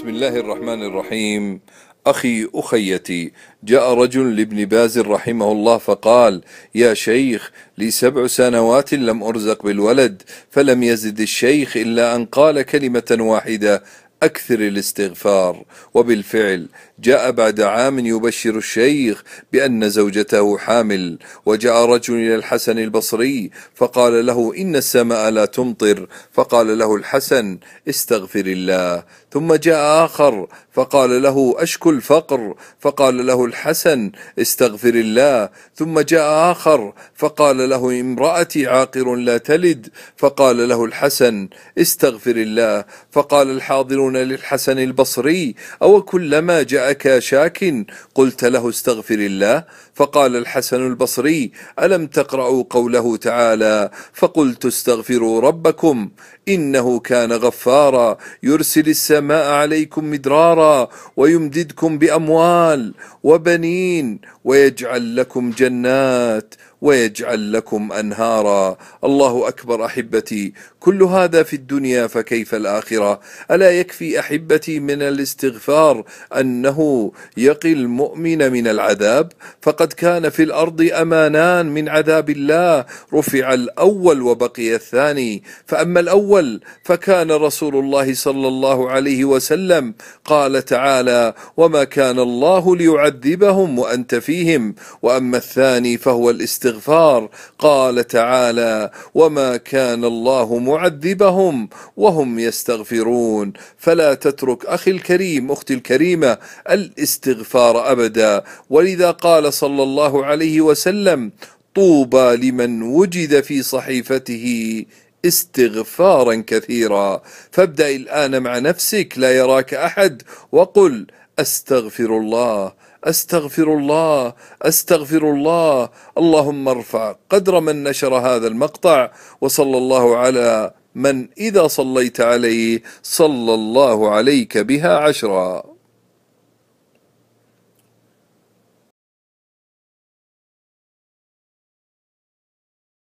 بسم الله الرحمن الرحيم. أخي أخيتي، جاء رجل لابن باز رحمه الله فقال: يا شيخ، لي 7 سنوات لم أرزق بالولد، فلم يزد الشيخ إلا أن قال كلمة واحدة: أكثر الاستغفار. وبالفعل جاء بعد عام يبشر الشيخ بأن زوجته حامل، وجاء رجل إلى الحسن البصري فقال له: إن السماء لا تمطر. فقال له الحسن: استغفر الله. ثم جاء آخر فقال له: أشكو الفقر. فقال له الحسن: استغفر الله. ثم جاء آخر فقال له: امرأتي عاقر لا تلد. فقال له الحسن: استغفر الله. فقال الحاضرون للحسن البصري: أو كلما جاءك شاك قلت له استغفر الله؟ فقال الحسن البصري: ألم تقرأوا قوله تعالى: فقلت استغفروا ربكم إنه كان غفارا يرسل السماء عليكم مدرارا ويمددكم بأموال وبنين ويجعل لكم جنات ويجعل لكم أنهارا. الله أكبر أحبتي، كل هذا في الدنيا، فكيف الآخرة؟ ألا يكفي أحبتي من الاستغفار أنه يقي المؤمن من العذاب؟ فقد كان في الأرض أمانان من عذاب الله، رفع الأول وبقي الثاني. فأما الأول فكان رسول الله صلى الله عليه وسلم قال تعالى: وما كان الله ليعذبهم وأنت فيهم. وأما الثاني فهو الاستغفار، قال تعالى: وما كان الله معذبهم وهم يستغفرون. فلا تترك أخي الكريم، أختي الكريمة، الاستغفار أبدا. ولذا قال صلى الله عليه وسلم: طوبى لمن وجد في صحيفته استغفارا كثيرا. فابدأ الآن مع نفسك لا يراك أحد وقل: أستغفر الله، أستغفر الله، أستغفر الله. اللهم ارفع قدر من نشر هذا المقطع، وصلى الله على من إذا صليت عليه صلى الله عليك بها 10.